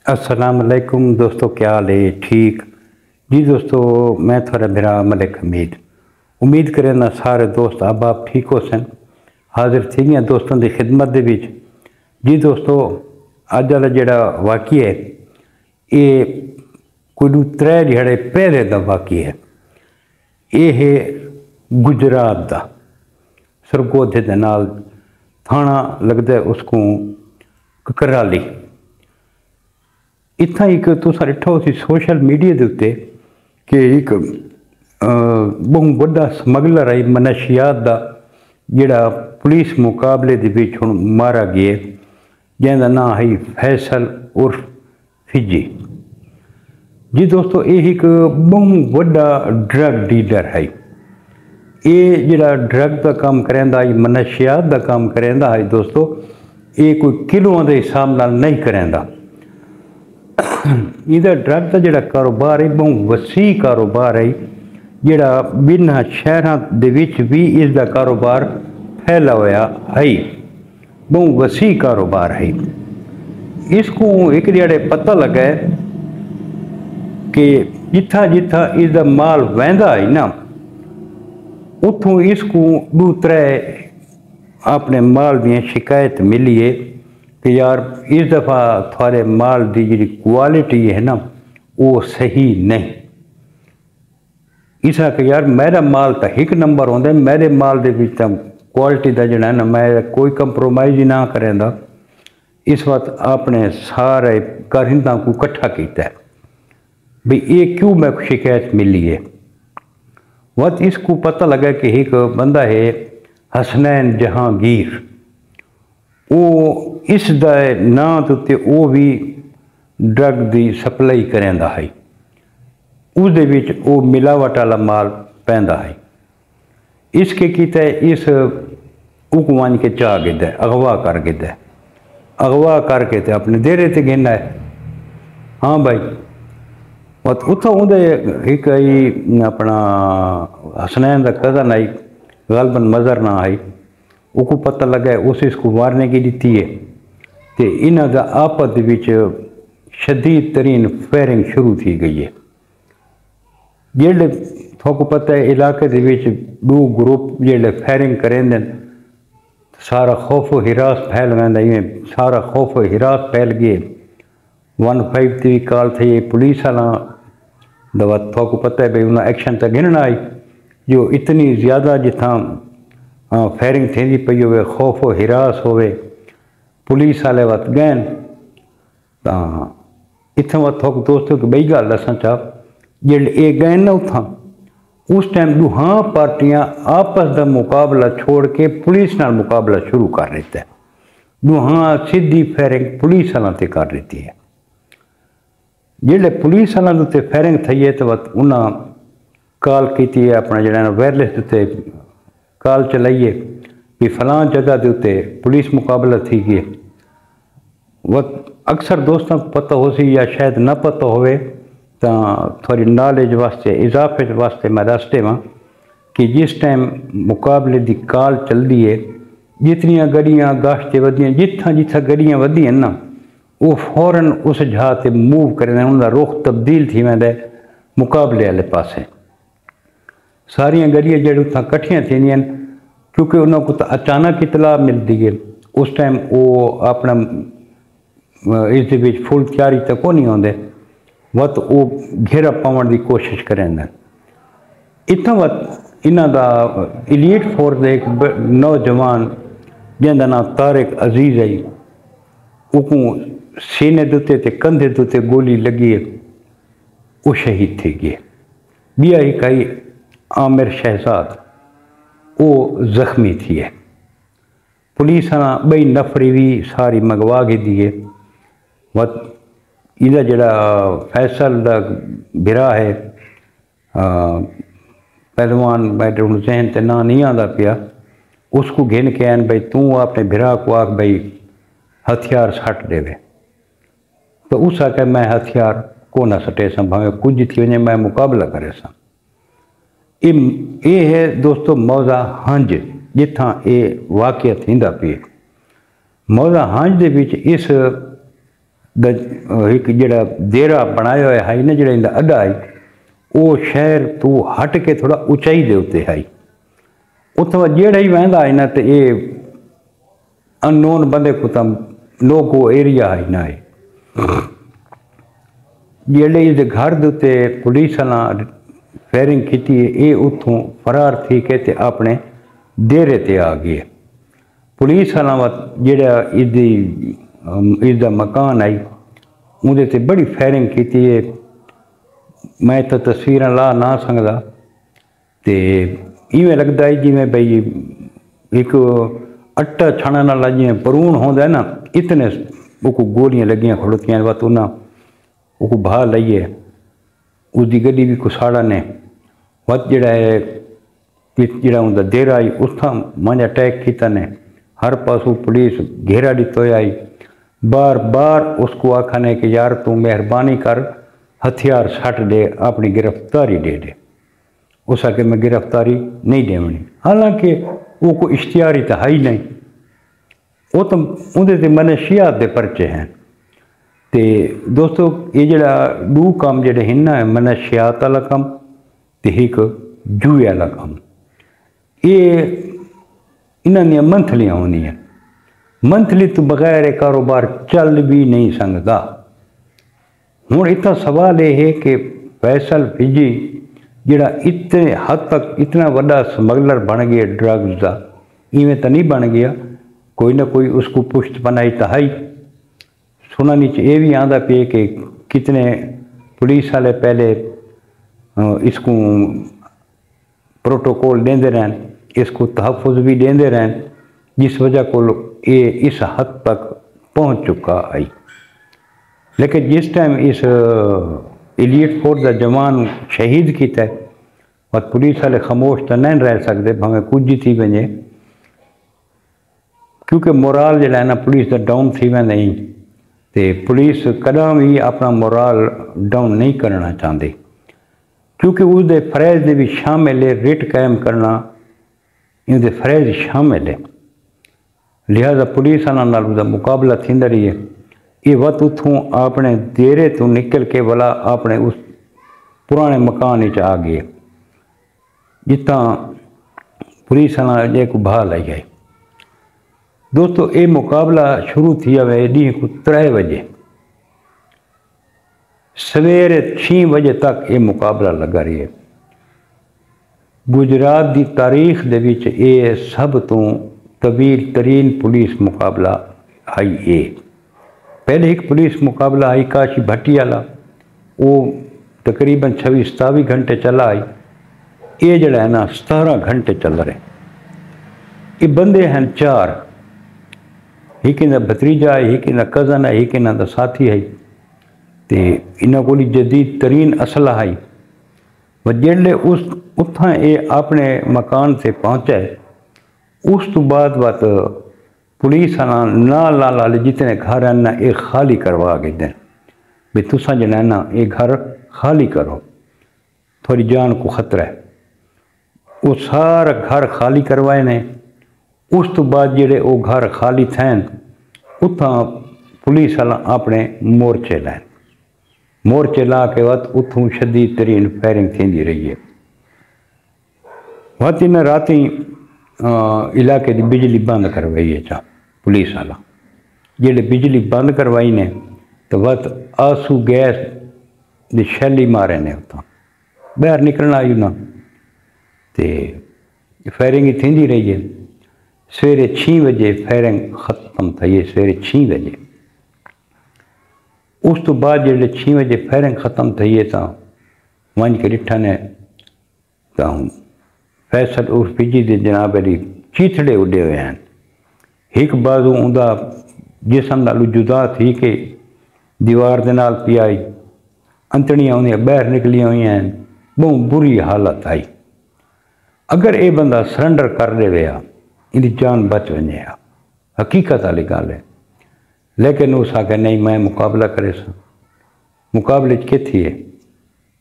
अस्सलाम वालेकुम दोस्तों, क्या हाल है? ठीक जी दोस्तों, मैं थोड़ा मेरा मलिक हमीद उम्मीद करें ना सारे दोस्त आप ठीक हो सन। हाजिर थी गया दोस्तों की खिदमत दे विच। जी दोस्तों, अज वाला जोड़ा वाक़या है ये कोई 3 दिहाड़े पहले का वाक़या है। ये है गुजरात का सरगोधे के नाल थाना लगता है उसको ककराली। इतना एक तुसा डिठो सी सोशल मीडिया के उत्ते कि एक बहुत बड़ा समगलर है मनशियात का जोड़ा पुलिस मुकाबले के विच हुण मारा गया, जिसका नाम है फैसल उर्फ फिजी। जी दोस्तों, ये एक बहुत बड़ा ड्रग डीलर है। ये जोड़ा ड्रग का काम करेंदा है, मनशियात का काम करेंदा है दोस्तों, ये कोई किलों के हिसाब नाल नहीं करेंदा। इहदा ड्रग का जोड़ा कारोबार है बहुत वसी कारोबार है, जोड़ा बिना शहरों दे विच भी इसका कारोबार फैला हुआ है, बहुत वसी कारोबार है। इसको एक दिहाड़े पता लगा है कि जिथा जिथा इसका माल वहदा है ना, उतों इसको 2-3 अपने माल दी शिकायत मिली है कि यार इस दफ़ा थोड़े माल की जी क्वालिटी है ना वो सही नहीं। इस कि यार मेरा माल तो एक नंबर होंगे, मेरे माल के क्वालिटी का जोड़ा है ना मैं कोई कंप्रोमाइज़ ही ना करेंदा। इस वक्त आपने सारे कारिंदा को इकट्ठा किया भी ये क्यों मैं शिकायत मिली है। वत इसको पता लगा कि एक बंदा है हसनैन जहांगीर, वो इस नाम उत्ते वो भी ड्रग की सप्लाई करेंदा है, उसदे विच वो मिलावट वाला माल पैंदा है। इसके किते इस उकवान के चाह गिदा अगवा कर गिदा, अगवा करके ते अपने देरे ते गिना है। हाँ भाई, उतो उदे एक अपना हसनैन का कज़न आई गलबन मज़र ना आई, उसको पता लगा उस इसको मारने की दी है तो इन्हों का आपस विच शदीद तरीन फायरिंग शुरू थी गई है। जेडे थोक पता है इलाके दे विच 2 ग्रुप जेडे फायरिंग करेंदे सारा खौफ व हिरास फैल गया, सारा खौफ व हिरास फैल गए। 15 की भी कॉल थी पुलिस वाला दवा, थोक पता है भाई उन्हें एक्शन तो गिनना आई जो इतनी ज़्यादा जिथा फायरिंग थी पई हो, खौफ व हिरास होवे, पुलिस वाले वत गए तो इतों वत थोक दोस्तों की बई गल दसा चाह जे ये गए ना उथा उस टाइम दुहां पार्टियां आपस का मुकाबला छोड़ के पुलिस नाल मुकाबला शुरू कर दिता है। दुहां सीधी फायरिंग पुलिस वालों से कर दी है। जेडे पुलिस वालों उत्ते फायरिंग थी है तो वत उन्हें कॉल की है, अपना जो वायरलेस उत्ते कॉल चलाइए भी फलां जगह के उत्ते पुलिस मुकाबला थी गए। वत अक्सर दोस्तों को पता हो सी या शायद ना पता होवे तो थोड़ी नॉलेज वास्ते इजाफे वास्ते मैं दस देवां कि जिस टाइम मुकाबले की कॉल चलती है जितनियां गड्डियां गाश्ते वधियां जिथा जिथा गड्डियां वधियां ना वो फौरन उस जगह से मूव करें, उनका रुख तब्दील थी वैंदा मुकाबले वाले पासे। सारिया गड्डियां जो उत्थां कट्ठियां थींदियां क्योंकि उन्होंने को अचानक इतला मिलती है। उस टाइम वो अपना इस फुल तैयारी तो को नहीं आते, वत वो घेरा पावन की कोशिश करें। इतना वत इन्हों का इलीट फोर्स एक नौजवान जिसका नाम तारिक अजीज है, उको सीने दुते ते कंधे दुते गोली लगी है, वो शहीद थी गए। बिया ही कई आमिर शहजाद वो जख्मी थी है। पुलिस बई नफरी भी सारी मंगवा के दी है। वत इहदा जड़ा फैसल का बिरा है पहलवान बैठे हूँ जहन ते ना नहीं आता पिया, उसको गिन के आन भाई तू अपने बिरा को आख भाई हथियार सट देवे तो उस आके मैं हथियार को ना सटे सा भावे कुछ थी वजे मैं मुकाबला करे सा। ये है दोस्तों मौजा हंज जिथा ये वाक़या थींदा पे। मौजा हंज दे विच इस एक जड़ा देरा बनाया हुआ है ना जड़ा इंदा अड्डा है वो शहर तो हट के थोड़ा ऊंचाई दे उत्ते है उतो जेड़ा ही वहदा है ना तो ये अननोन बंदे को तम नो को एरिया है ना है जेड़े इस घर दे उत्ते पुलिस वाला फायरिंग की ये उतों फरार थी के ते अपने डेरे ते आ गए पुलिस वाला जेड़ा इसका मकान आई उहदे ते बड़ी फायरिंग की है मैं तो तस्वीर ला ना सकता तो इवें लगता है जिमें बई एक आटा छाणन वाला जिमें भरून होंदा है ना इतने वो गोलियां लगियां खड़ोतियां बस उन्हें वो बहा लईए उसकी गड्डी भी कुसाड़ा ने वत जड़ा है जड़ा उनका देर आई उस मंझ अटैक किया ने हर पासों पुलिस घेरा दितो आई बार बार उसको आखने कि यार तू मेहरबानी कर हथियार सट दे अपनी गिरफ्तारी दे दे उस आके मैं गिरफ्तारी नहीं देवनी हालांकि वो कोई इश्तिहारी तो है ही नहीं वो तो उनके मनशियात के परचे हैं तो दोस्तों ये जड़ा दो काम जड़े हैं ना मनशियात वाला काम तो एक जुए वाला काम ये इन्होंने मंथलियाँ होनी मंथली तो बगैर कारोबार चल भी नहीं सकता हूँ इतना सवाल यह है कि फैसल फिजी जड़ा इतने हद तक इतना बड़ा स्मगलर बन गया ड्रग्स का इवें तो नहीं बन गया कोई ना कोई उसको पुष्ट बनाई तो है ही सुनानी ये भी आंदा पे कि कितने पुलिस वाले पहले इसको प्रोटोकॉल देंदे रहन इसको तहफ़ुज़ भी देंदे रहन जिस वजह को ये इस हद तक पहुंच चुका है लेकिन जिस टाइम इस एलियट फोर्स का जवान शहीद किया और पुलिस वाले खामोश तो नहीं रह सकते भावें कुछ थी वजे क्योंकि मोराल जो है ना पुलिस का डाउन थी वेंदा नहीं तो पुलिस कदा भी अपना मोराल डाउन नहीं करना चाहती क्योंकि उसके फरैज़ भी शामिल है रिट कायम करना इनके फरैज़ शामिल है लिहाजा पुलिस वाला मुकाबला थींदा रही है ये वत उतों अपने देरे तो निकल के वाला अपने उस पुराने मकान आ गए जितना पुलिस वाला एक बहाल आई है दोस्तों ये मुकाबला शुरू थी वे डी को 3 बजे सवेरे 6 बजे तक ये मुकाबला लगा रही है गुजरात की तारीख दे विच ये सब तो तवील तरीन पुलिस मुकाबला आई है पहले एक पुलिस मुकाबला आई काशी भट्टी वाला वो तकरीबन 26-27 घंटे चला आई ये जड़ा है ना 17 घंटे चल रहे ये बंदे हैं 4 एक इन्हें भतीजा है एक इन्हें कज़न है एक इन्हें साथी है तो इन्हों को जदीद तरीन असला है वह जेडे उस उतना ये अपने मकान से पहुँचे उस तो बाद बात पुलिस नाल नाल जितने घर हैं ना ये खाली करवा गए भी तुसा जो है ना ये घर खाली करो थोड़ी जान को खतरा है वो सारा घर खाली करवाए ने उस तो बाद जेडे वो घर खाली थे उतना पुलिस वाला अपने मोर्चे लैन मोर्चे ला के बाद उतों शदीद तरीन फायरिंग थी रही है वत इन राती इलाके की बिजली बंद करवाई है चा पुलिस वाला जेडे बिजली बंद करवाई ने तो वत आंसू गैस की शैली मारे ने उतना बाहर निकलना आई ना तो फायरिंग थी रही है सवेरे 6 बजे फायरिंग खत्म थी है सवेरे 6 बजे उस तो बाद जो 6 बजे फायरिंग खत्म थी है तो वंज के डिठा ने तो फैसल उस फिजी के जनाब अली चीथड़े उड़े हुए हैं एक बाजू उनका जिसम नालू जुदा थी कि दीवार के नाल पियाई अंतड़ियाँ उन्हें बाहर निकलियां हुई हैं बहुत बुरी हालत आई अगर ये बंदा सरेंडर कर दे इनकी जान बच वजे हकीकत वाली गल है लेकिन उस आके नहीं मैं मुकाबला करे सा मुकाबले के थी है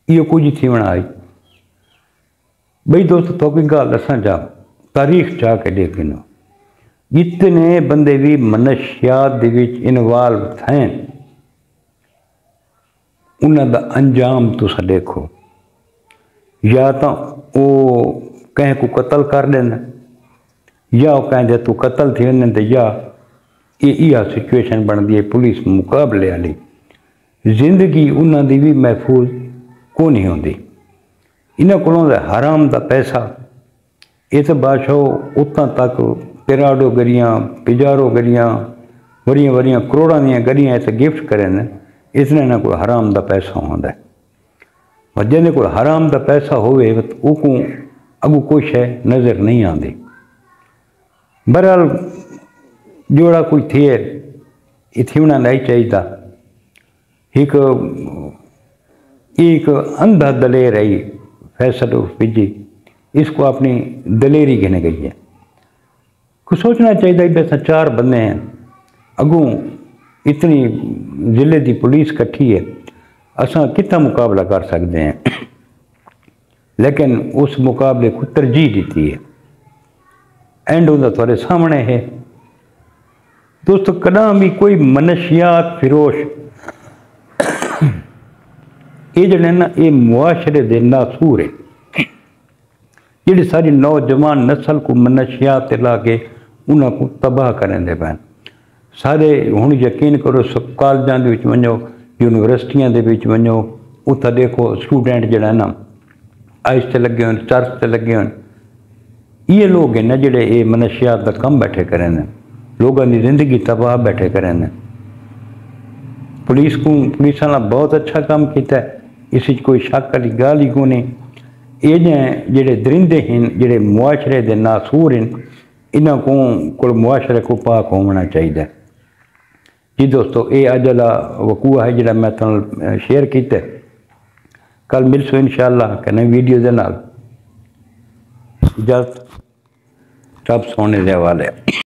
ये कुछ थी वना आई बई दोस्त तो कोई गल दसा जा तारीख जाके देखना जितने बंदे भी मनशियात इन्वॉल्व थे उन्हां दा अंजाम तुस देखो, या तो वो कहीं को कत्ल कर देना, या वो कहें तू कत्ल थी वञे तो, या यह सिचुएशन बनती है पुलिस मुकाबले वाली। जिंदगी उन्हां दी भी महफूज को नहीं होंदी। इन्हां कोलों हराम दा पैसा इस बादशाह उतां तक पिराडो गरियां पिजारो गरियां वरियां वरियां करोड़ां दियां गरियां इस गिफ्ट करें, इसलिए इन्हां कोल हराम दा पैसा होंदा है। और जिन्हें कोल हराम दा पैसा होवे उको अगू कोई शय नज़र नहीं आती। बहरहाल जोड़ा कोई थे इतने होना नहीं चाहिए। एक अंधा दलेर आई फैसल विजी, इसको अपनी दलेरी कहने गई है। कुछ सोचना चाहिए भी अस 4 बंदे हैं, अगू इतनी जिले की पुलिस कट्ठी है, असा कितना मुकाबला कर सकते हैं, लेकिन उस मुकाबले को तरजीह दी है। एंड उनका थोड़े सामने है दोस्तों। कदा भी कोई मनशियात फिरोश ये जड़े ना ये मुआशरे दे नासूर है, जी सारी नौजवान नस्ल को मनशियात ला के उन्होंने को तबाह करेंदे पैन। सारे हुण यकीन करो कॉलेजां दे विच वञो, यूनिवर्सिटियां दे विच वञो, उत्थे देखो स्टूडेंट जड़ा ना आइस ते लगे होन, चर्च ते लगे होन। ये लोग हैं ना जिहड़े ये मनशियात का कम बैठे करें, लोगों की जिंदगी तबाह बैठे करें। पुलिस वाला बहुत अच्छा काम किया, इस कोई शक वाली गाल ही कोई नहीं। ये जेडे दरिंदे हैं, जेडे मुआशरे के नासूर हैं, इन्हों को मुआशरे को पाक होना चाहिए। जी दोस्तों, ये अज वाला वकूआ है जोड़ा मैं तुहानू शेयर किया। कल मिलसो इंशाअल्लाह कने वीडियो के नाल। इजाजत, रब सोने दे हवाले।